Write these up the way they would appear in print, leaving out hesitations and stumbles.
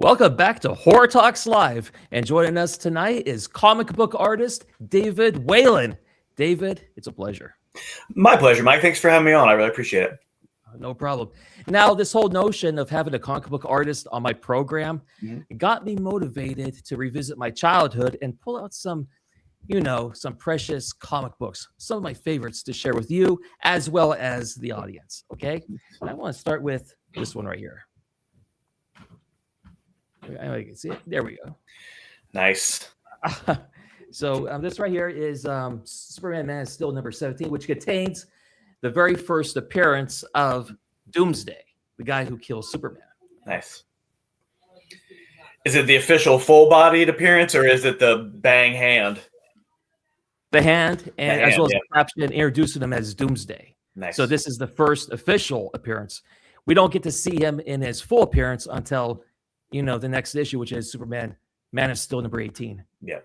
Welcome back to Horror Talks Live. And joining us tonight is comic book artist David Whalen. David, it's a pleasure. My pleasure, Mike. Thanks for having me on. I really appreciate it. No problem. Now, this whole notion of having a comic book artist on my program got me motivated to revisit my childhood and pull out some precious comic books, some of my favorites to share with you as well as the audience. Okay. And I want to start with this one right here. I can see it. There we go. Nice. So this right here is Superman Man is Still number 17, which contains the very first appearance of Doomsday, the guy who kills Superman. Nice. Is it the official full-bodied appearance, or is it the bang hand? The hand, and as well as the caption introducing him as Doomsday. Nice. So this is the first official appearance. We don't get to see him in his full appearance until the next issue, which is Superman Man of Steel number 18. Yeah.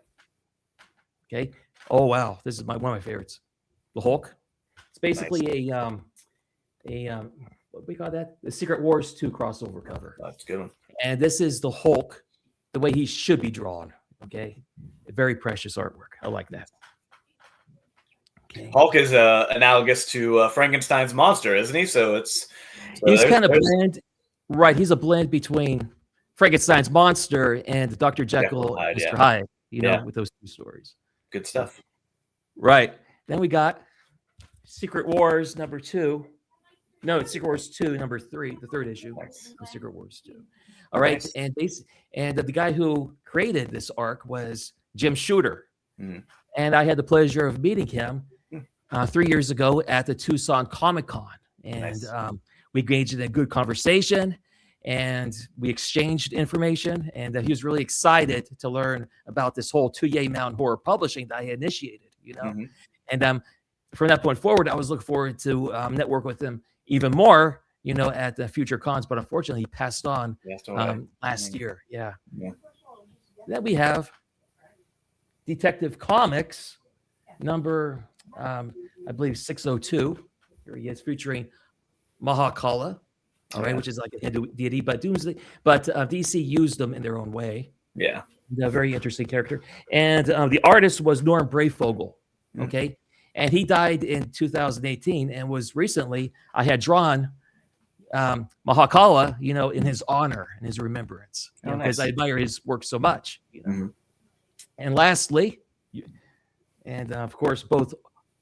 Okay. Oh wow, this is one of my favorites. The Hulk. It's basically a what do we call that? The Secret Wars 2 crossover cover. That's a good one. And this is the Hulk, the way he should be drawn. Okay. Very precious artwork. I like that. Okay. Hulk is analogous to Frankenstein's monster, isn't he? He's kind of blend. Right. He's a blend between Frankenstein's monster and Dr. Jekyll and Mr. Hyde, with those two stories. Good stuff. Right. Then we got Secret Wars number 2. No, it's Secret Wars 2, number 3, the third issue. Nice. Secret Wars 2. All right. Nice. And the guy who created this arc was Jim Shooter. Mm. And I had the pleasure of meeting him 3 years ago at the Tucson Comic-Con. And we engaged in a good conversation. And we exchanged information, and he was really excited to learn about this whole Tuyay Mountain Horror Publishing that I had initiated, And from that point forward, I was looking forward to network with him even more, at the future cons. But unfortunately, he passed on last year. Yeah. Then we have Detective Comics number, I believe, 602. Here he is, featuring Mahakala. All right, which is like a Hindu deity, but Doomsday. But DC used them in their own way. Yeah, a very interesting character. And the artist was Norm Brayfogle. Okay, and he died in 2018, and was recently I had drawn Mahakala, in his honor and his remembrance, because I admire his work so much. And lastly, and of course, both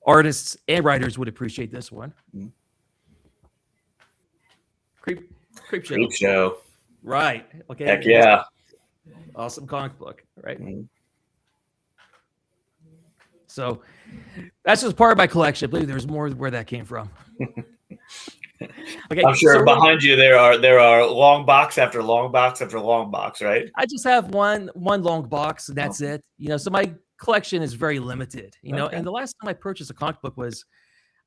artists and writers would appreciate this one. Creep Show. Right. Okay. Heck yeah. Awesome comic book. Right. So that's just part of my collection. I believe there's more where that came from. Okay. I'm sure behind you there are long box after long box after long box, right? I just have one long box, and that's it. So my collection is very limited, and the last time I purchased a comic book was,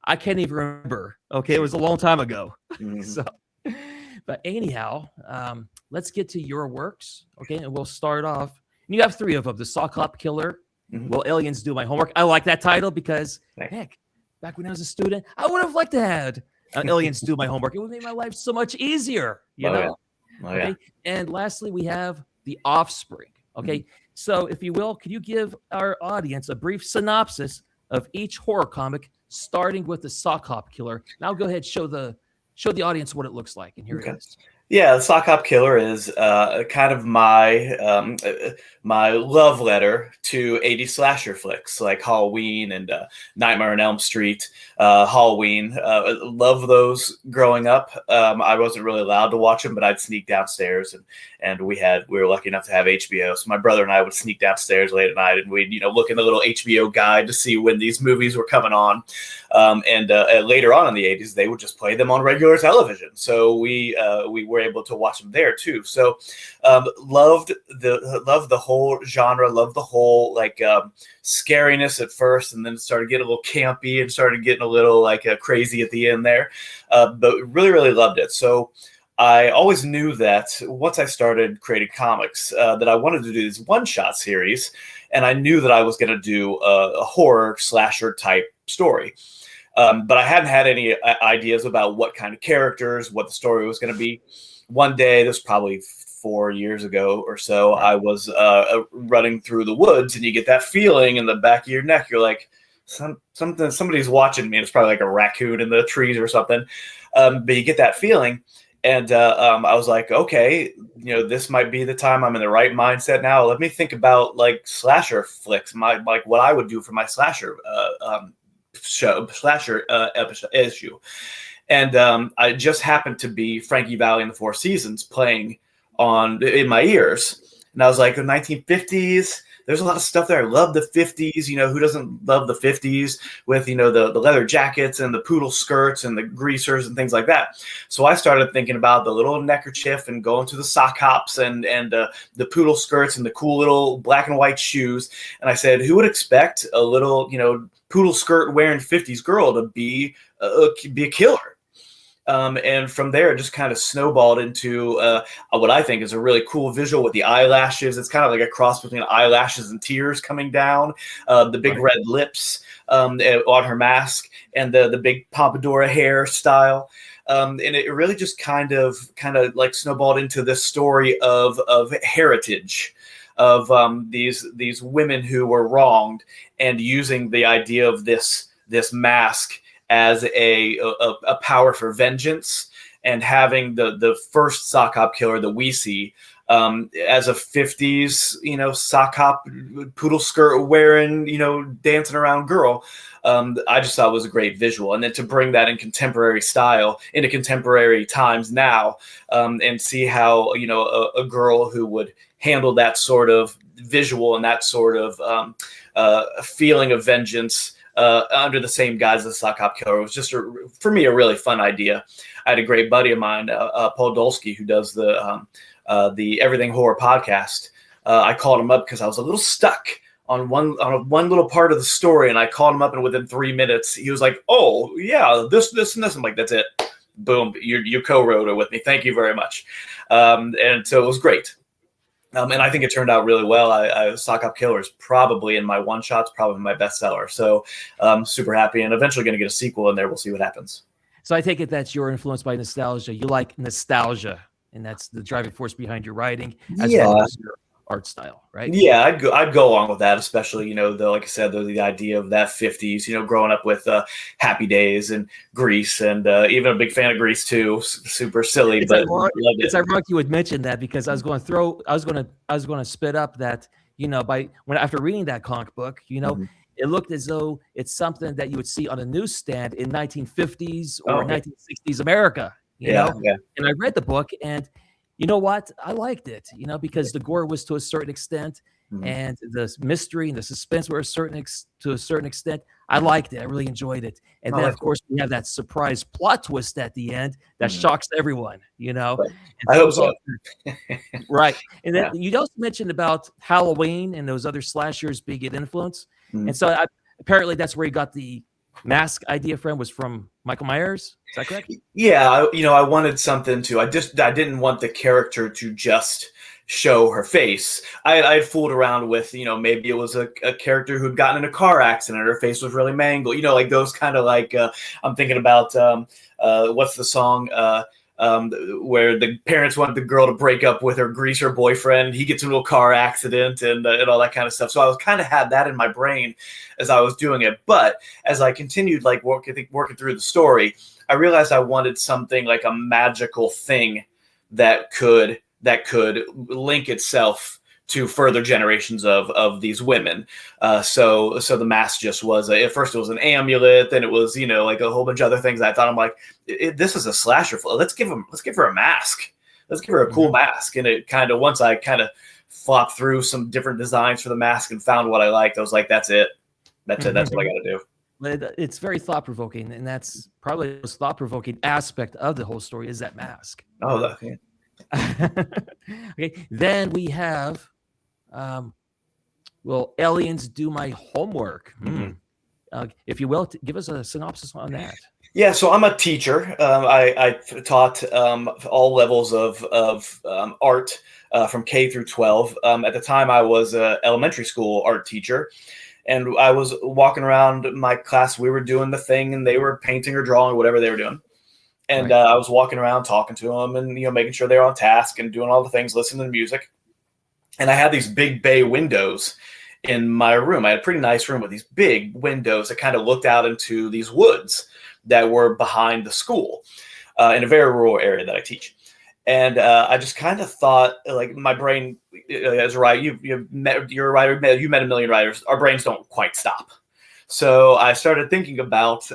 I can't even remember. Okay. It was a long time ago. So but anyhow, let's get to your works, okay? And we'll start off. And you have 3 of them: the Sock Hop Killer, Will Aliens Do My Homework? I like that title because, heck, back when I was a student, I would have liked to have Aliens Do My Homework. It would make my life so much easier, know? Okay? And lastly, we have The Offspring, okay? So if you will, could you give our audience a brief synopsis of each horror comic, starting with the Sock Hop Killer? Now go ahead, show the audience what it looks like, and here it is. Yeah, the Sock Hop Killer is kind of my my love letter to 80s slasher flicks like Halloween and Nightmare on Elm Street. Halloween, love those growing up. I wasn't really allowed to watch them, but I'd sneak downstairs, and we were lucky enough to have HBO. So my brother and I would sneak downstairs late at night, and we'd look in the little HBO guide to see when these movies were coming on. And later on in the 80s, they would just play them on regular television. So we were able to watch them there too. So loved the whole genre, loved the whole scariness at first, and then it started getting a little campy and started getting a little crazy at the end there. But really, really loved it. So I always knew that once I started creating comics, that I wanted to do these one-shot series, and I knew that I was going to do a horror slasher type story. But I hadn't had any ideas about what kind of characters, what the story was going to be. One day, this was probably 4 years ago or so, I was running through the woods, and you get that feeling in the back of your neck. You're like, somebody's watching me. It's probably like a raccoon in the trees or something. But you get that feeling. And I was like, okay, this might be the time. I'm in the right mindset now. Let me think about like slasher flicks, like what I would do for my slasher issue. And I just happened to be Frankie Valli and the Four Seasons playing in my ears. And I was like, the 1950s, there's a lot of stuff there. I love the 50s. Who doesn't love the 50s with, the leather jackets and the poodle skirts and the greasers and things like that. So I started thinking about the little neckerchief and going to the sock hops and the poodle skirts and the cool little black and white shoes. And I said, who would expect a little, poodle skirt wearing 50s girl to be a killer? And from there, it just kind of snowballed into what I think is a really cool visual with the eyelashes. It's kind of like a cross between eyelashes and tears coming down, the big red lips on her mask, and the big pompadour hairstyle. And it really just kind of like snowballed into this story of heritage, of these women who were wronged, and using the idea of this mask as a power for vengeance, and having the first sock hop killer that we see as a 50s, sock hop poodle skirt wearing, dancing around girl. I just thought it was a great visual. And then to bring that in contemporary style into contemporary times now, and see how, a girl who would handle that sort of visual and that sort of feeling of vengeance under the same guise as Sock Hop Killer was just, for me, a really fun idea. I had a great buddy of mine, Paul Dolsky, who does the Everything Horror podcast. I called him up because I was a little stuck on one little part of the story, and I called him up, and within 3 minutes, he was like, "Oh yeah, this, and this." I'm like, "That's it, boom! You co-wrote it with me. Thank you very much." And so it was great. And I think it turned out really well. Sock Hop Killer is probably in my one-shots, probably my bestseller. So I'm super happy, and eventually going to get a sequel in there. We'll see what happens. So I take it that you're influenced by nostalgia. You like nostalgia, and that's the driving force behind your writing, as well as your art style, right? Yeah, I'd go along with that, especially, like I said, the idea of that 50s, growing up with Happy Days and Grease, and even a big fan of Grease too. Super silly, it's but it's ironic you would mention that, because I was going to spit up that, after reading that comic book, it looked as though it's something that you would see on a newsstand in 1950s or 1960s America, know? Yeah. And I read the book, and you know what? I liked it, because the gore was to a certain extent, and the mystery and the suspense were to a certain extent. I liked it. I really enjoyed it. And then, of course, we have that surprise plot twist at the end that shocks everyone, Right. I hope so. Right. And then you also mentioned about Halloween and those other slashers being an influence. And so apparently that's where you got the mask idea from Michael Myers. Is that correct? Yeah, I wanted something I didn't want the character to just show her face. I had fooled around with, maybe it was a character who'd gotten in a car accident, her face was really mangled, like those kind of like, I'm thinking about, what's the song, where the parents wanted the girl to break up with her greaser boyfriend. He gets into a car accident and all that kind of stuff. So I was kind of had that in my brain as I was doing it. But as I continued like working through the story, I realized I wanted something like a magical thing that could link itself to further generations of these women. So the mask just was at first it was an amulet, then it was, like a whole bunch of other things. I thought, I'm like, this is a slasher. Let's give her a mask. Let's give her a cool mask. And it once I flopped through some different designs for the mask and found what I liked, I was like, that's it. That's it. That's what I got to do. It's very thought-provoking, and that's probably the most thought-provoking aspect of the whole story is that mask. Oh, okay. Okay. Then we have will aliens do my homework? If you will, give us a synopsis on that. Yeah, so I'm a teacher. I taught all levels of art from K through 12. At the time, I was an elementary school art teacher, and I was walking around my class. We were doing the thing, and they were painting or drawing or whatever they were doing. And Right. I was walking around talking to them and, making sure they're on task and doing all the things, listening to music. And I had these big bay windows in my room. I had a pretty nice room with these big windows that kind of looked out into these woods that were behind the school in a very rural area that I teach. And I just kind of thought, like, my brain, as a writer, you're a writer, you met a million writers. Our brains don't quite stop. So I started thinking about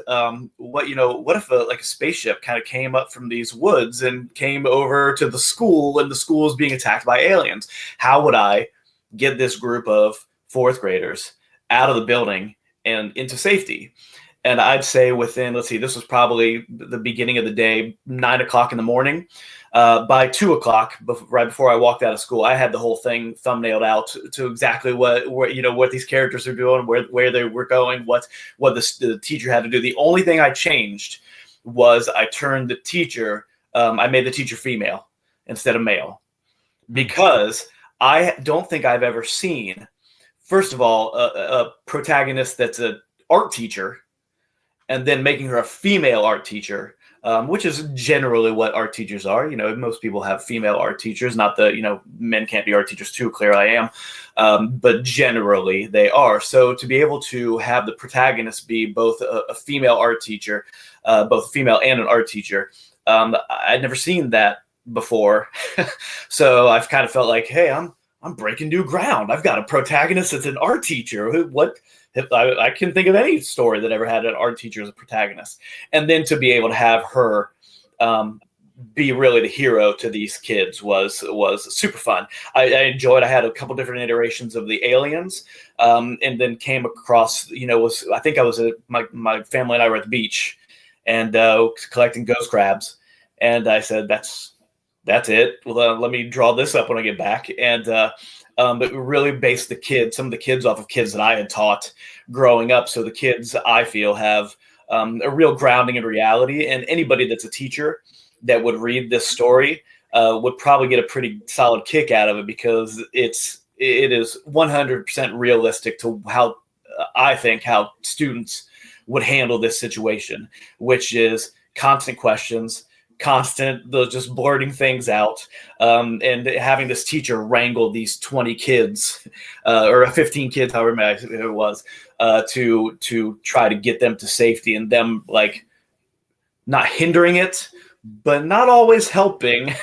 what if a spaceship kind of came up from these woods and came over to the school, and the school is being attacked by aliens. How would I get this group of fourth graders out of the building and into safety? And I'd say within, let's see, this was probably the beginning of the day, 9 o'clock in the morning. By 2 o'clock, right before I walked out of school, I had the whole thing thumbnailed out to exactly what these characters are doing, where they were going, what the teacher had to do. The only thing I changed was I turned the teacher, I made the teacher female instead of male, because I don't think I've ever seen, first of all, a protagonist that's an art teacher and then making her a female art teacher, which is generally what art teachers are. Most people have female art teachers, not the, men can't be art teachers too, clear I am. But generally they are. So to be able to have the protagonist be both a female art teacher, both female and an art teacher, I'd never seen that before. So I've kind of felt like, hey, I'm breaking new ground. I've got a protagonist that's an art teacher. I can think of any story that ever had an art teacher as a protagonist. And then to be able to have her be really the hero to these kids was super fun. I enjoyed. I had a couple different iterations of the aliens, and then came across, I think I was at my family and I were at the beach and collecting ghost crabs. And I said, that's it. Well, let me draw this up when I get back. And but we really based some of the kids off of kids that I had taught growing up. So the kids, I feel, have a real grounding in reality. And anybody that's a teacher that would read this story would probably get a pretty solid kick out of it, because it is 100% realistic to how I think how students would handle this situation, which is constant questions, just blurting things out, and having this teacher wrangle these 20 kids or 15 kids, however many it was, to try to get them to safety, and them like not hindering it, but not always helping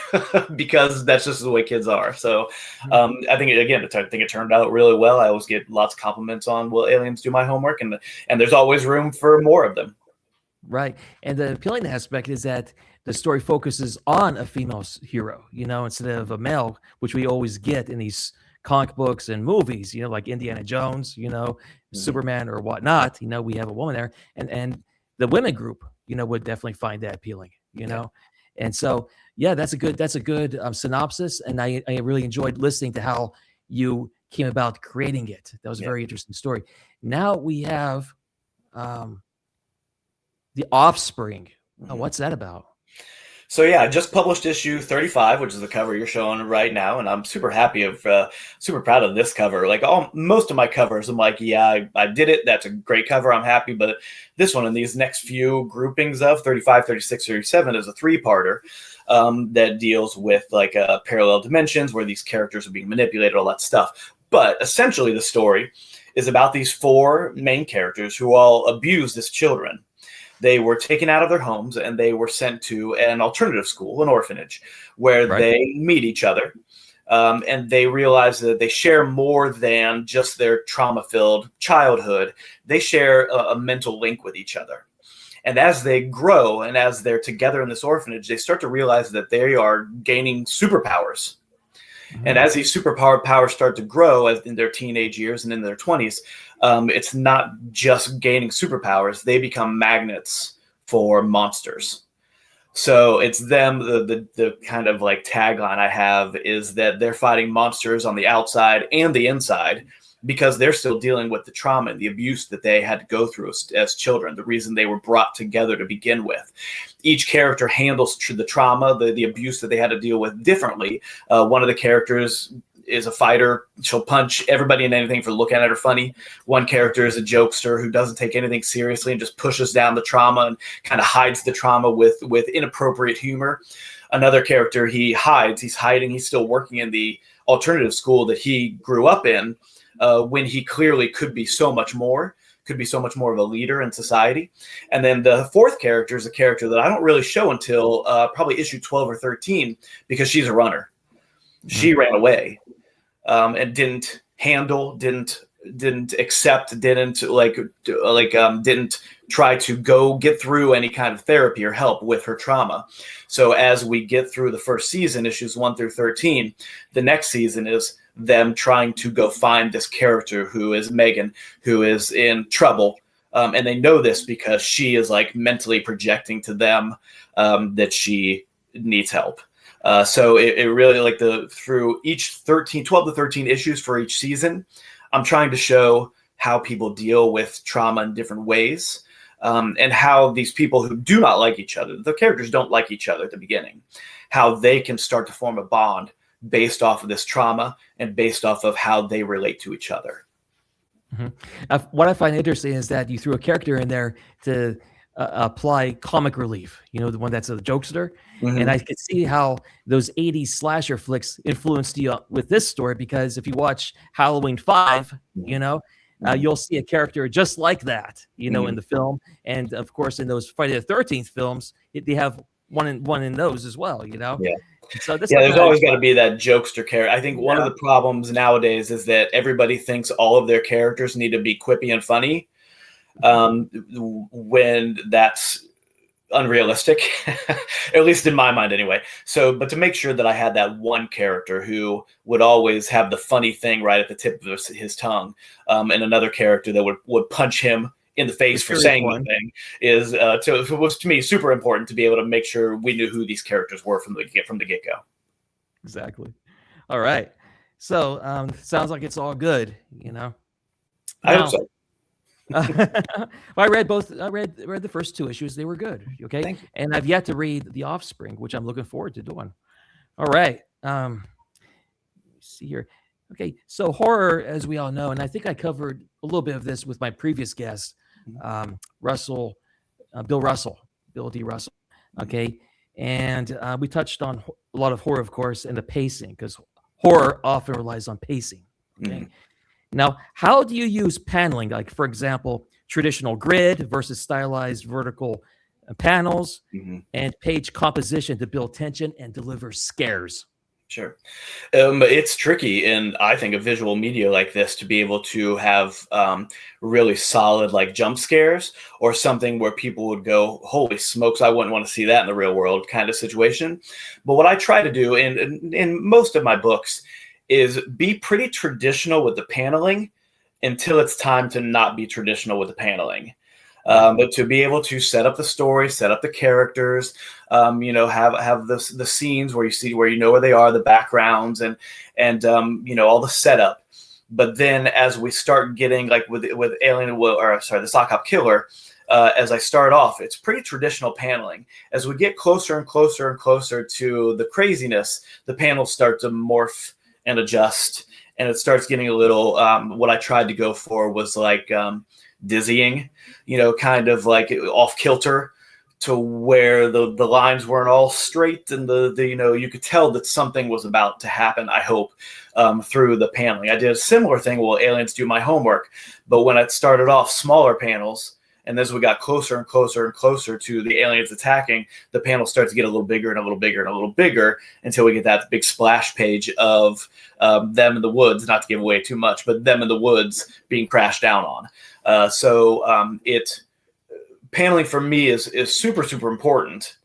because that's just the way kids are. So I think it turned out really well. I always get lots of compliments on will aliens do my homework, and there's always room for more of them. Right. And the appealing aspect is that the story focuses on a female hero, instead of a male, which we always get in these comic books and movies, like Indiana Jones, Superman or whatnot. We have a woman there, and the women group, would definitely find that appealing, And so, yeah, that's a good synopsis. And I really enjoyed listening to how you came about creating it. That was a very interesting story. Now we have The Offspring. Oh, what's that about? So yeah, I just published issue 35, which is the cover you're showing right now, and I'm super happy super proud of this cover. Like most of my covers, I'm like, yeah, I did it. That's a great cover. I'm happy, but this one and these next few groupings of 35, 36, 37 is a 3-parter that deals with like parallel dimensions where these characters are being manipulated, all that stuff. But essentially, the story is about these 4 main characters who all abused as children. They were taken out of their homes and they were sent to an alternative school, an orphanage, where they meet each other. And they realize that they share more than just their trauma-filled childhood. They share a mental link with each other. And as they grow and as they're together in this orphanage, they start to realize that they are gaining superpowers. And as these superpowers start to grow in their teenage years and in their 20s, it's not just gaining superpowers. They become magnets for monsters. So it's them, the kind of like tagline I have is that they're fighting monsters on the outside and the inside, because they're still dealing with the trauma and the abuse that they had to go through as children, the reason they were brought together to begin with. Each character handles the trauma, the abuse that they had to deal with differently. One of the characters is a fighter. She'll punch everybody and anything for looking at her funny. One character is a jokester who doesn't take anything seriously and just pushes down the trauma and kind of hides the trauma with inappropriate humor. Another character, he hides. He's hiding. He's still working in the alternative school that he grew up in, when he clearly could be so much more. Could be so much more of a leader in society. And then the fourth character is a character that I don't really show until probably issue 12 or 13, because she's a runner. She ran away, and didn't handle, didn't accept, didn't try to go get through any kind of therapy or help with her trauma. So as we get through the first season, issues 1 through 13, the next season is them trying to go find this character who is Megan, who is in trouble. And they know this because she is like mentally projecting to them that she needs help. So it really, like, through each 12 to 13 issues for each season, I'm trying to show how people deal with trauma in different ways, and how these people who do not like each other, the characters don't like each other at the beginning, how they can start to form a bond based off of this trauma and based off of how they relate to each other. What I find interesting is that you threw a character in there to apply comic relief, the one that's a jokester. And I could see how those 80s slasher flicks influenced you with this story, because if you watch Halloween 5, you'll see a character just like that, in the film. And of course, in those Friday the 13th films, they have one in those as well, Yeah. So there's always got to be that jokester character. I think one of the problems nowadays is that everybody thinks all of their characters need to be quippy and funny, when that's unrealistic, at least in my mind anyway. So, but to make sure that I had that one character who would always have the funny thing right at the tip of his tongue, and another character that would punch him in the face for saying one thing, is was to me super important to be able to make sure we knew who these characters were from the get-go. Exactly. All right. So sounds like it's all good, I hope so. Well, I read the first 2 issues. They were good. Okay. Thank you. And I've yet to read The Offspring, which I'm looking forward to doing. All right. Let me see here. Okay. So horror, as we all know, and I think I covered a little bit of this with my previous guest, Bill D. Russell. Okay. And we touched on a lot of horror, of course, and the pacing, because horror often relies on pacing. Okay. Now, how do you use paneling? Like, for example, traditional grid versus stylized vertical panels, and page composition to build tension and deliver scares? Sure. It's tricky in, I think, a visual media like this to be able to have really solid, like, jump scares, or something where people would go, holy smokes, I wouldn't want to see that in the real world kind of situation. But what I try to do in most of my books is be pretty traditional with the paneling until it's time to not be traditional with the paneling. But to be able to set up the story, set up the characters, have the scenes where you know where they are, the backgrounds, and all the setup. But then as we start getting, like with Alien, the Sock Hop Killer, as I start off, it's pretty traditional paneling. As we get closer and closer and closer to the craziness, the panels start to morph and adjust, and it starts getting a little, what I tried to go for was like dizzying, kind of like off kilter, to where the lines weren't all straight, and the you could tell that something was about to happen, I hope, through the paneling. I did a similar thing while Aliens Do My Homework, but when it started off smaller panels, and as we got closer and closer and closer to the aliens attacking, the panel starts to get a little bigger and a little bigger and a little bigger, until we get that big splash page of them in the woods, not to give away too much, but them in the woods being crashed down on. So paneling for me is super, super important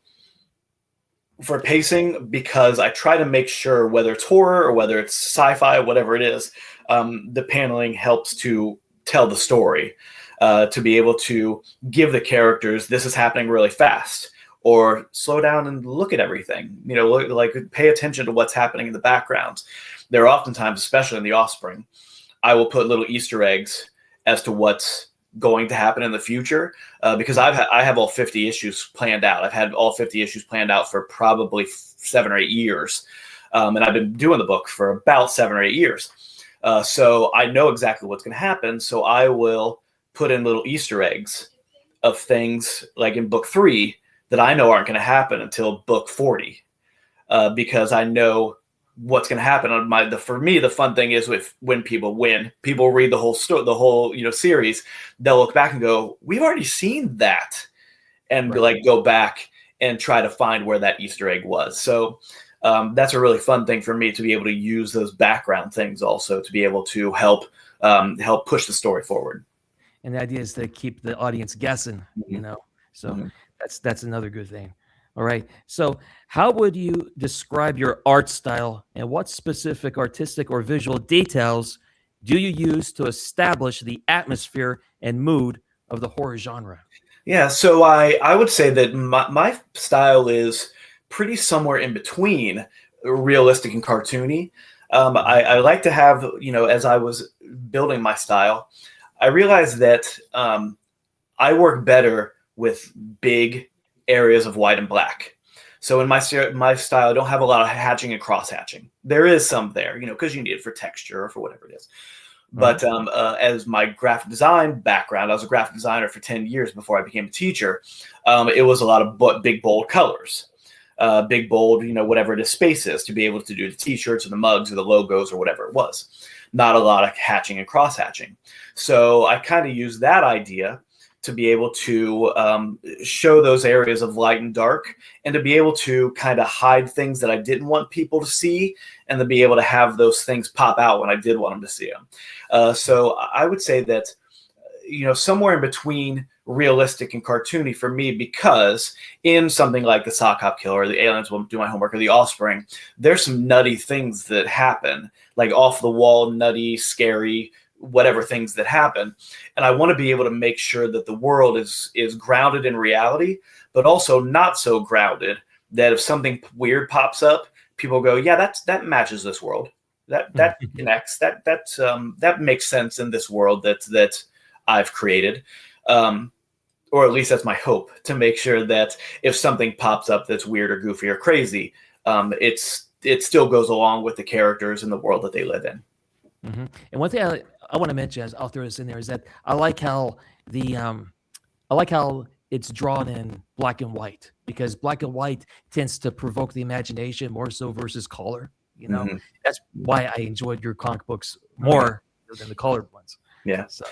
for pacing, because I try to make sure, whether it's horror or whether it's sci-fi, whatever it is, the paneling helps to tell the story. To be able to give the characters, this is happening really fast, or slow down and look at everything, like pay attention to what's happening in the background. There are oftentimes, especially in The Offspring, I will put little Easter eggs as to what's going to happen in the future, because I have all 50 issues planned out. I've had all 50 issues planned out for probably 7 or 8 years. and I've been doing the book for about 7 or 8 years. So I know exactly what's going to happen. So I will put in little Easter eggs of things like in book 3 that I know aren't going to happen until book 40, because I know what's going to happen. For me, the fun thing is when people win, people read the whole story, the whole series. They'll look back and go, "We've already seen that," and like go back and try to find where that Easter egg was. So that's a really fun thing for me, to be able to use those background things also to be able to help push the story forward. And the idea is to keep the audience guessing, So that's another good thing. All right. So how would you describe your art style, and what specific artistic or visual details do you use to establish the atmosphere and mood of the horror genre? Yeah, so I would say that my style is pretty somewhere in between realistic and cartoony. I like to have, as I was building my style, I realized that I work better with big areas of white and black. So in my style, I don't have a lot of hatching and cross hatching. There is some there, because you need it for texture or for whatever it is. But as my graphic design background, I was a graphic designer for 10 years before I became a teacher. It was a lot of big, bold colors, big, bold, whatever it is, spaces, to be able to do the t-shirts or the mugs or the logos or whatever it was. Not a lot of hatching and cross hatching. So I kind of used that idea to be able to show those areas of light and dark, and to be able to kind of hide things that I didn't want people to see, and to be able to have those things pop out when I did want them to see them. So I would say that, somewhere in between realistic and cartoony for me, because in something like the Sock Hop Killer, or the Aliens Won't Do My Homework, or the Offspring, there's some nutty things that happen, like off the wall, nutty, scary, whatever things that happen. And I want to be able to make sure that the world is grounded in reality, but also not so grounded that if something weird pops up, people go, yeah, that matches this world. That connects. That makes sense in this world that I've created. Or at least that's my hope, to make sure that if something pops up that's weird or goofy or crazy, it still goes along with the characters and the world that they live in. Mm-hmm. And one thing I want to mention, as I'll throw this in there, is that I like how it's drawn in black and white, because black and white tends to provoke the imagination more so versus color. That's why I enjoyed your comic books more than the colored ones. Yeah. So,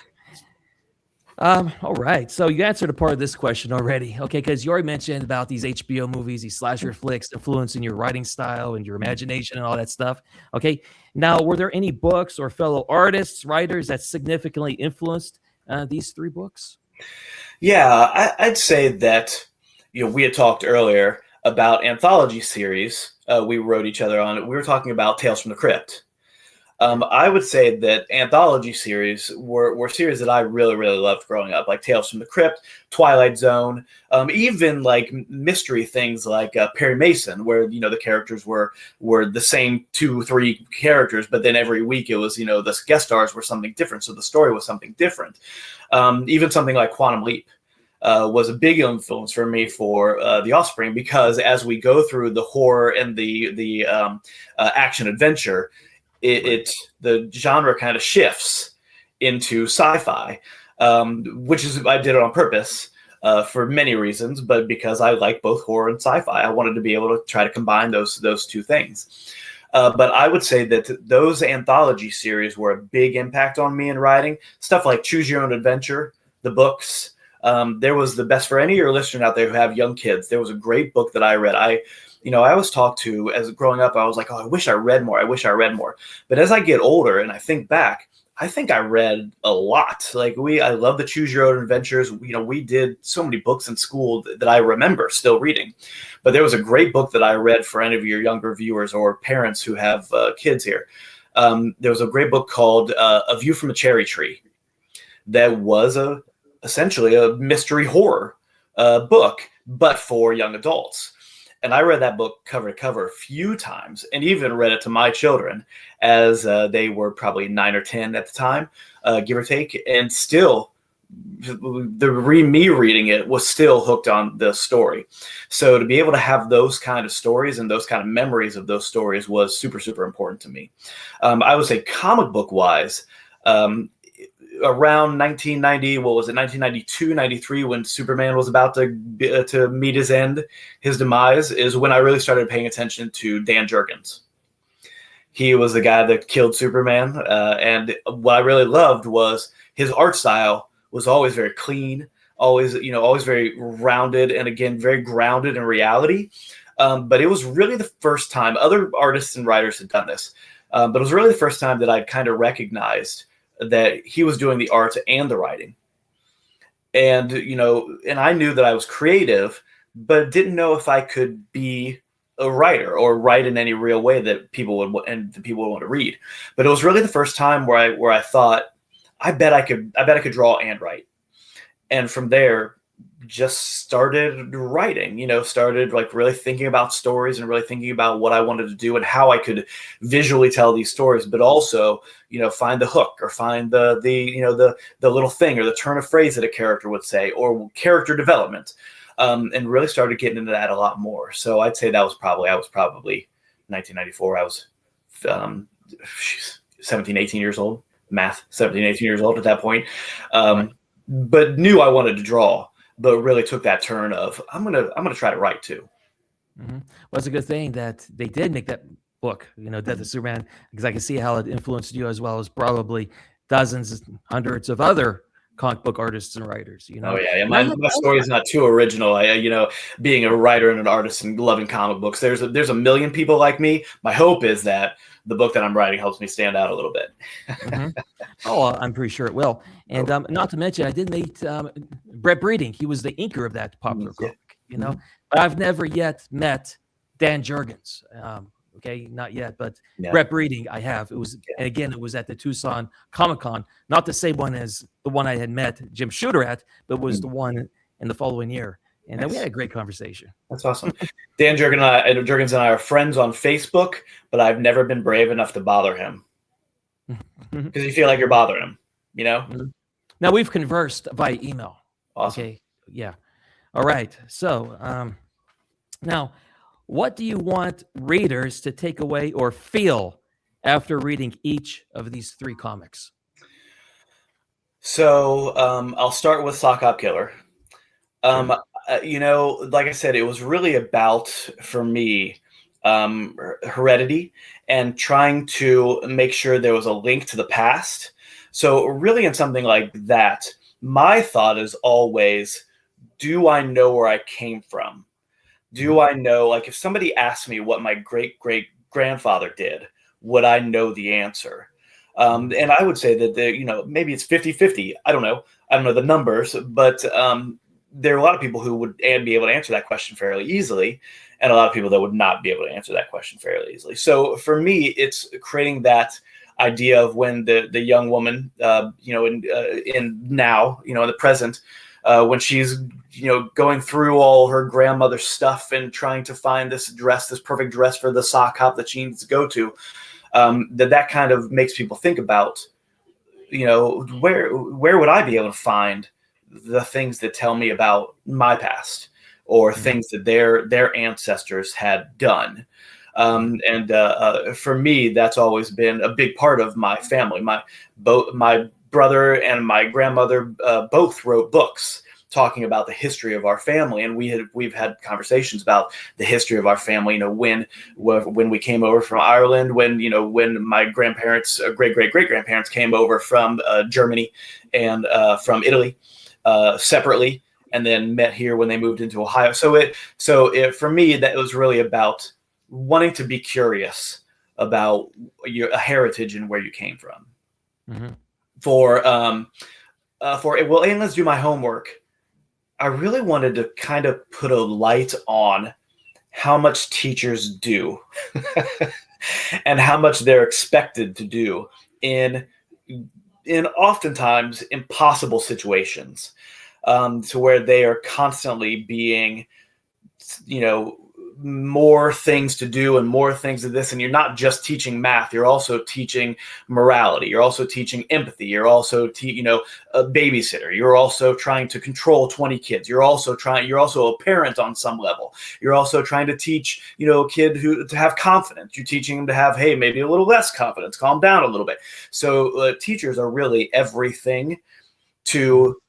all right. So you answered a part of this question already. Okay. Because you already mentioned about these HBO movies, these slasher flicks influencing your writing style and your imagination and all that stuff. Okay. Now, were there any books or fellow artists, writers that significantly influenced these 3 books? Yeah, I'd say that, we had talked earlier about anthology series we wrote each other on. We were talking about Tales from the Crypt. I would say that anthology series were series that I really, really loved growing up, like Tales from the Crypt, Twilight Zone, even like mystery things like Perry Mason, where, the characters were the same 2-3 characters, but then every week it was, the guest stars were something different. So the story was something different. Even something like Quantum Leap was a big influence for me for The Offspring, because as we go through the horror and the action adventure, the genre kind of shifts into sci-fi, which is, I did it on purpose for many reasons, but because I like both horror and sci-fi, I wanted to be able to try to combine those 2 things. But I would say that those anthology series were a big impact on me in writing. Stuff like Choose Your Own Adventure, the books. There was the best, for any of your listeners out there who have young kids, there was a great book that I read. I was talked to as growing up. I was like, oh, I wish I read more. But as I get older and I think back, I think I read a lot. Like I love the Choose Your Own Adventures. We did so many books in school that I remember still reading. But there was a great book that I read for any of your younger viewers or parents who have kids here. There was a great book called A View from a Cherry Tree that was essentially a mystery horror book, but for young adults. And I read that book cover to cover a few times, and even read it to my children as they were probably 9 or 10 at the time, give or take. And still, me reading it was still hooked on the story. So to be able to have those kind of stories and those kind of memories of those stories was super, super important to me. I would say comic book wise, around 1990, what was it, 1992, 93, when Superman was about to meet his end, his demise, is when I really started paying attention to Dan Jurgens. He was the guy that killed Superman. And what I really loved was his art style was always very clean, always very rounded, and again, very grounded in reality. But it was really the first time, other artists and writers had done this, but it was really the first time that I'd kind of recognized that he was doing the art and the writing. And, and I knew that I was creative, but didn't know if I could be a writer or write in any real way that people would want to read. But it was really the first time where I thought, I bet I could draw and write. And from there, just started writing, started like really thinking about stories and really thinking about what I wanted to do and how I could visually tell these stories, but also, find the hook or find the little thing or the turn of phrase that a character would say, or character development, and really started getting into that a lot more. So I'd say I was probably 1994. I was 17, 18 years old. Math, 17, 18 years old at that point, but knew I wanted to draw. But really took that turn of I'm gonna try to write too. Mm-hmm. Well, it's a good thing that they did make that book, Death of Superman, because I can see how it influenced you as well as probably dozens, hundreds of other comic book artists and writers. Oh yeah. My story is not too original. Being a writer and an artist and loving comic books, there's a million people like me. My hope is that the book that I'm writing helps me stand out a little bit. Mm-hmm. Oh, I'm pretty sure it will. And not to mention, I did meet Brett Breeding. He was the inker of that popular comic, Mm-hmm. But I've never yet met Dan Jurgens. Okay, not yet, but Brett Breeding I have. It was, and again, it was at the Tucson Comic-Con, not the same one as the one I had met Jim Shooter at, but was the one in the following year. And then we had a great conversation. That's awesome. Dan Jurgens and I are friends on Facebook, but I've never been brave enough to bother him because you feel like you're bothering him, Now we've conversed via email. Awesome. Okay. Yeah. All right. So now, what do you want readers to take away or feel after reading each of these three comics? So I'll start with Sock Hop Killer. Like I said, it was really about, for me, heredity and trying to make sure there was a link to the past. So really in something like that, my thought is always, do I know where I came from? Do I know, like if somebody asked me what my great-great-grandfather did, would I know the answer? And I would say that, maybe it's 50-50. I don't know the numbers, but there are a lot of people who would be able to answer that question fairly easily, and a lot of people that would not be able to answer that question fairly easily. So for me, it's creating that idea of when the young woman, in now, in the present, when she's, going through all her grandmother's stuff and trying to find this perfect dress for the sock hop that she needs to go to, that kind of makes people think about, where would I be able to find the things that tell me about my past or things that their ancestors had done. For me, that's always been a big part of my family. My brother and my grandmother both wrote books talking about the history of our family, and we've had conversations about the history of our family. When we came over from Ireland, when my grandparents, great-great-great-grandparents came over from Germany and from Italy separately, and then met here when they moved into Ohio. So for me, that was really about wanting to be curious about your heritage and where you came from. Mm-hmm. And let's do my homework. I really wanted to kind of put a light on how much teachers do and how much they're expected to do in oftentimes impossible situations, to where they are constantly being, more things to do and more things of this. And you're not just teaching math, you're also teaching morality. You're also teaching empathy. You're also, a babysitter. You're also trying to control 20 kids. You're also a parent on some level. You're also trying to teach, a kid to have confidence. You're teaching them to have, hey, maybe a little less confidence, calm down a little bit. So teachers are really everything to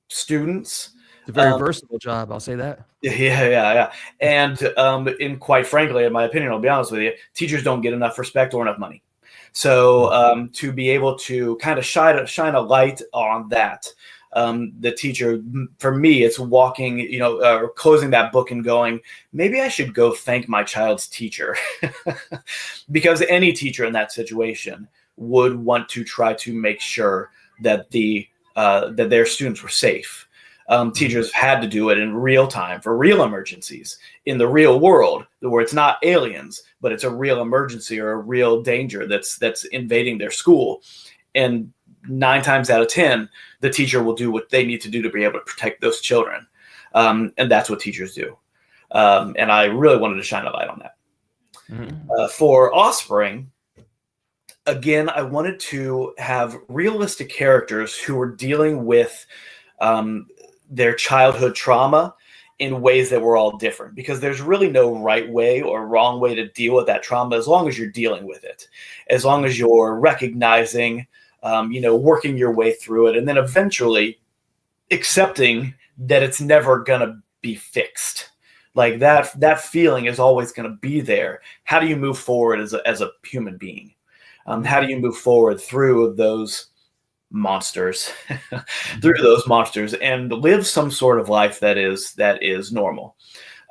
students. It's a very versatile job, I'll say that. Yeah. And quite frankly, in my opinion, I'll be honest with you, teachers don't get enough respect or enough money. So to be able to kind of shine a light on that, the teacher, for me, it's walking, closing that book and going, maybe I should go thank my child's teacher. Because any teacher in that situation would want to try to make sure that that their students were safe. Teachers had to do it in real time for real emergencies in the real world, where it's not aliens, but it's a real emergency or a real danger that's invading their school. And 9 times out of 10, the teacher will do what they need to do to be able to protect those children. And that's what teachers do. And I really wanted to shine a light on that. Mm-hmm. For Offspring, again, I wanted to have realistic characters who were dealing with their childhood trauma in ways that were all different, because there's really no right way or wrong way to deal with that trauma as long as you're dealing with it, as long as you're recognizing, working your way through it, and then eventually accepting that it's never going to be fixed. Like that feeling is always going to be there. How do you move forward as a human being? How do you move forward through those monsters, and live some sort of life that is normal?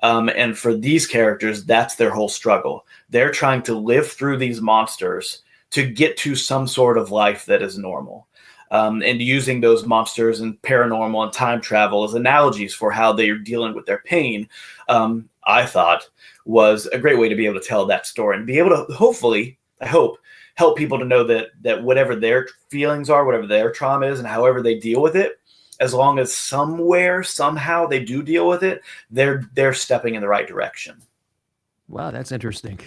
And for these characters, that's their whole struggle. They're trying to live through these monsters to get to some sort of life that is normal. And using those monsters and paranormal and time travel as analogies for how they are dealing with their pain, I thought was a great way to be able to tell that story and be able to hopefully, I hope, help people to know that whatever their feelings are, whatever their trauma is, and however they deal with it, as long as somehow they do deal with it, they're stepping in the right direction. Wow, that's interesting.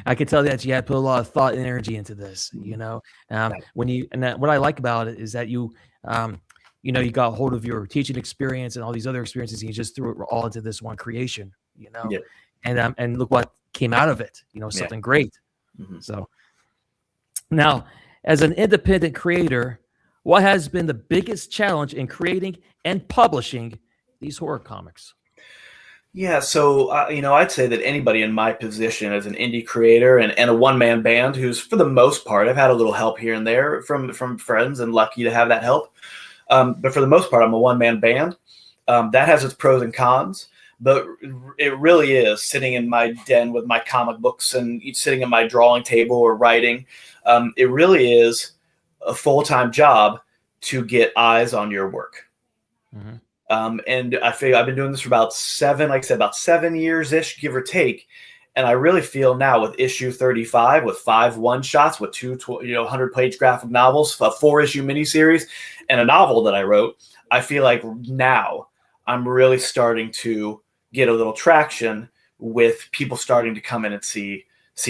I can tell that you had put a lot of thought and energy into this. What I like about it is that you got hold of your teaching experience and all these other experiences, and you just threw it all into this one creation. Yeah. And look what came out of it. Something great. Mm-hmm. So. Now, as an independent creator, what has been the biggest challenge in creating and publishing these horror comics? Yeah, so, I'd say that anybody in my position as an indie creator and a one-man band who's, for the most part, I've had a little help here and there from friends and lucky to have that help. But for the most part, I'm a one-man band. That has its pros and cons. But it really is sitting in my den with my comic books and sitting at my drawing table or writing. It really is a full-time job to get eyes on your work. Mm-hmm. And I feel I've been doing this for about 7 years-ish, give or take. And I really feel now with issue 35, with 5 one-shots, with 2 100-page graphic novels, a 4-issue miniseries, and a novel that I wrote, I feel like now I'm really starting to get a little traction with people starting to come in and see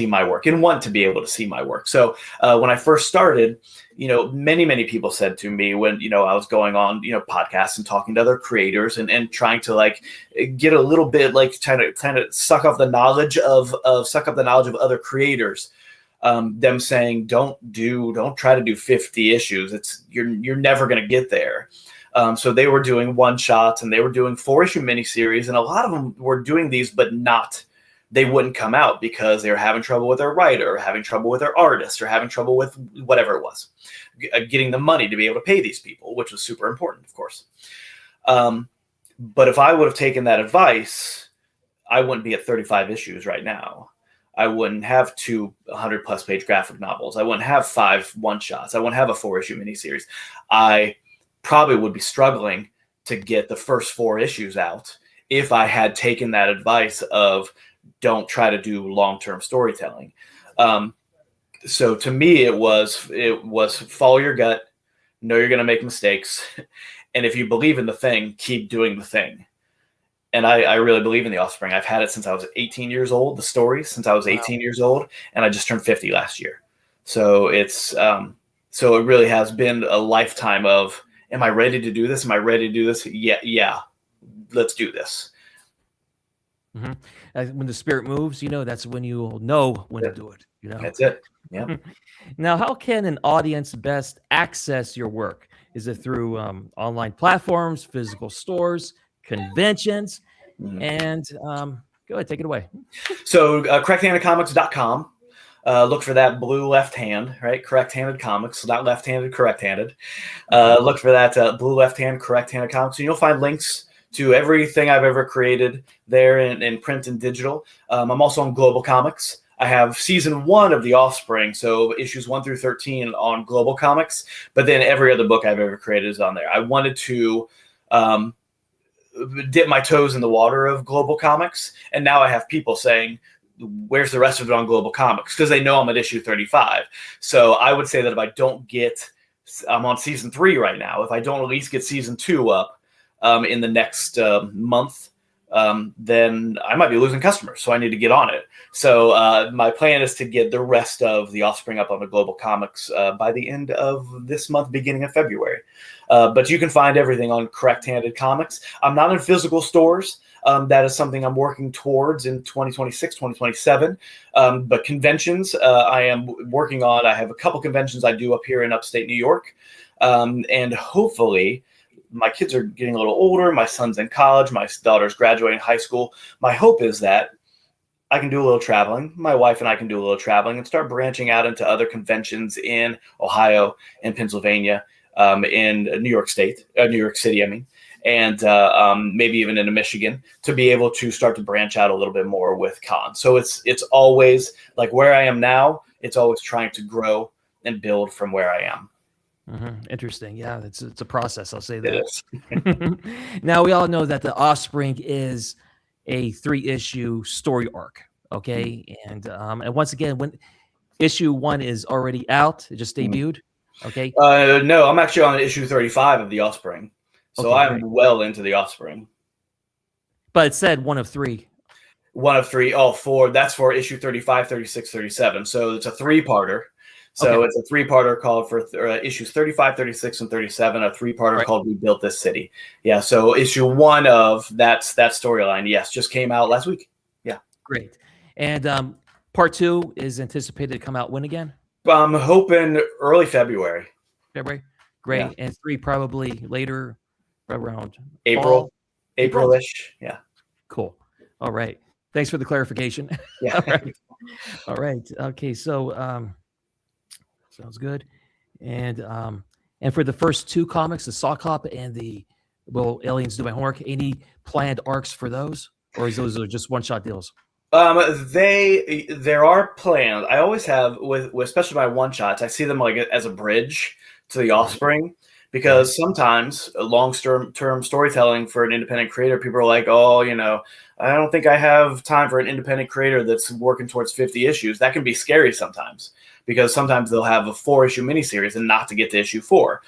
my work and want to be able to see my work. So when I first started, many people said to me when, I was going on, podcasts and talking to other creators and trying to get a little bit trying to suck up the knowledge of other creators. Them saying, don't try to do 50 issues. You're never going to get there. So they were doing one-shots and they were doing 4-issue miniseries, and a lot of them were doing these, but they wouldn't come out because they were having trouble with their writer, or having trouble with their artist, or having trouble with whatever it was, getting the money to be able to pay these people, which was super important, of course. But if I would have taken that advice, I wouldn't be at 35 issues right now. I wouldn't have 2 100-plus page graphic novels. I wouldn't have 5 one-shots. I wouldn't have a 4-issue miniseries. I probably would be struggling to get the first 4 issues out if I had taken that advice of don't try to do long-term storytelling. So to me, it was follow your gut, know you're going to make mistakes. And if you believe in the thing, keep doing the thing. And I really believe in the Offspring. I've had it since I was 18 years old, the stories since I was 18 years old, and I just turned 50 last year. So it's so it really has been a lifetime of, am I ready to do this? Am I ready to do this? Yeah, let's do this. Mm-hmm. When the spirit moves, that's when you'll know when to do it. That's it. Yeah. Now, how can an audience best access your work? Is it through online platforms, physical stores, conventions? Mm-hmm. And go ahead, take it away. So correcthandedcomics.com. Look for that blue left hand, right? Correct-handed comics, not left-handed, correct-handed. Look for that blue left hand, correct-handed comics, and you'll find links to everything I've ever created there in print and digital. I'm also on Global Comics. I have season 1 of The Offspring, so issues 1 through 13 on Global Comics, but then every other book I've ever created is on there. I wanted to dip my toes in the water of Global Comics, and now I have people saying, where's the rest of it on Global Comics? Because they know I'm at issue 35. So I would say that if I don't get, I'm on season 3 right now, if I don't at least get season 2 up in the next month, then I might be losing customers. So I need to get on it. So my plan is to get the rest of The Offspring up on the Global Comics by the end of this month, beginning of February. But you can find everything on Correct Handed Comics. I'm not in physical stores. That is something I'm working towards in 2026, 2027. But conventions, I am working on. I have a couple conventions I do up here in upstate New York. And hopefully, my kids are getting a little older. My son's in college. My daughter's graduating high school. My hope is that I can do a little traveling. My wife and I can do a little traveling and start branching out into other conventions in Ohio and Pennsylvania, in New York City, I mean, and maybe even into Michigan, to be able to start to branch out a little bit more with cons. So it's always like where I am now. It's always trying to grow and build from where I am. Interesting. Yeah, it's a process. I'll say that. It is. Now, we all know that The Offspring is a 3-issue story arc. Okay, and once again, when issue 1 is already out, it just debuted. Okay. No, I'm actually on issue 35 of The Offspring, so Okay, I'm well into The Offspring. But it said 1 of 3. 1 of 3. Oh, 4. That's for issue 35, 36, 37. So it's a 3-parter. So it's a 3-parter called for issues 35, 36, and 37, a 3-parter called We Built This City. Yeah, so issue 1 of that storyline, yes, just came out last week. Yeah. Great. And part 2 is anticipated to come out when again? I'm hoping early February. February? Great. Yeah. And 3 probably later, around April-ish. Yeah. Cool. All right. Thanks for the clarification. Yeah. All right. All right. Okay, so sounds good. And for the first 2 comics, the Sock Hop and the Will Aliens Do My Homework, any planned arcs for those? Or is those just one-shot deals? There are plans. I always have with especially my one-shots, I see them like as a bridge to The Offspring, because sometimes long-term storytelling for an independent creator, people are like, oh, I don't think I have time for an independent creator that's working towards 50 issues. That can be scary sometimes, because sometimes they'll have a 4-issue miniseries and not to get to issue 4.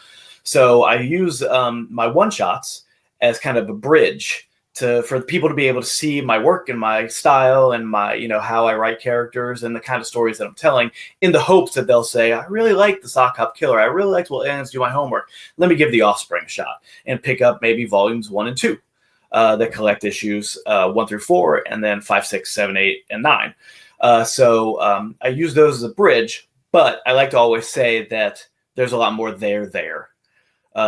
So I use my one-shots as kind of a bridge for people to be able to see my work and my style and my, how I write characters and the kind of stories that I'm telling, in the hopes that they'll say, I really like the Sock Hop Killer. I really liked Will Aliens Do My Homework. Let me give The Offspring a shot and pick up maybe volumes 1 and 2 that collect issues 1 through 4, and then 5, 6, 7, 8, and 9. So I use those as a bridge, but I like to always say that there's a lot more there.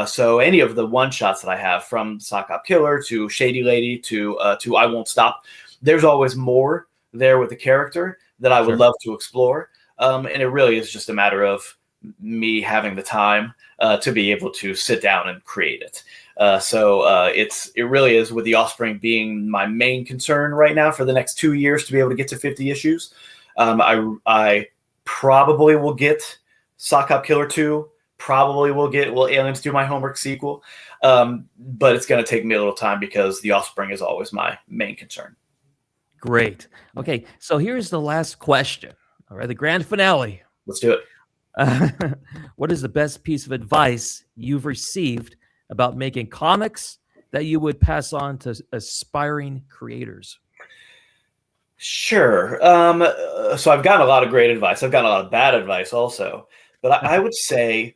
So any of the one-shots that I have, from Sock Hop Killer to Shady Lady to I Won't Stop, there's always more there with the character that I would love to explore. And it really is just a matter of me having the time to be able to sit down and create it. So it really is, with The Offspring being my main concern right now for the next 2 years, to be able to get to 50 issues. I probably will get Sock Hop Killer 2. Probably will get Will Aliens Do My Homework sequel. But it's going to take me a little time, because The Offspring is always my main concern. Great. Okay, so here's the last question. All right, the grand finale. Let's do it. What is the best piece of advice you've received about making comics that you would pass on to aspiring creators? Sure. So I've gotten a lot of great advice. I've gotten a lot of bad advice also. But I would say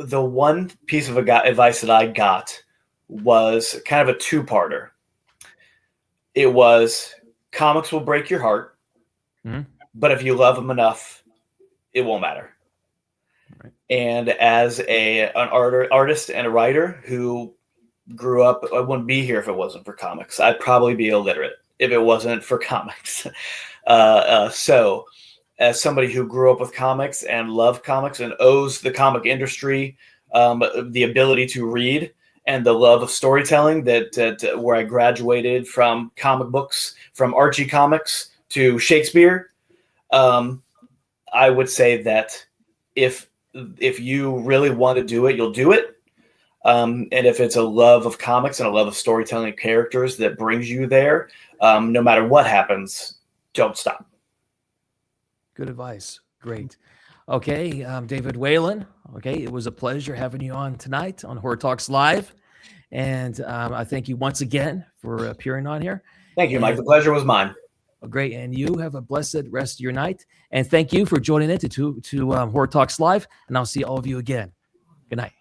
the one piece of advice that I got was kind of a two-parter. It was, comics will break your heart, but if you love them enough, it won't matter. Right. And as an artist and a writer who grew up, I wouldn't be here if it wasn't for comics. I'd probably be illiterate if it wasn't for comics. So as somebody who grew up with comics and loved comics and owes the comic industry the ability to read and the love of storytelling, that where I graduated from comic books, from Archie comics to Shakespeare, I would say that if you really want to do it, you'll do it. And if it's a love of comics and a love of storytelling characters that brings you there, no matter what happens, don't stop. Good advice. Great. Okay, David Whalen. Okay, it was a pleasure having you on tonight on Horror Talks Live. And I thank you once again for appearing on here. Thank you, Mike. The pleasure was mine. Great. And you have a blessed rest of your night. And thank you for joining in to Horror Talks Live. And I'll see all of you again. Good night.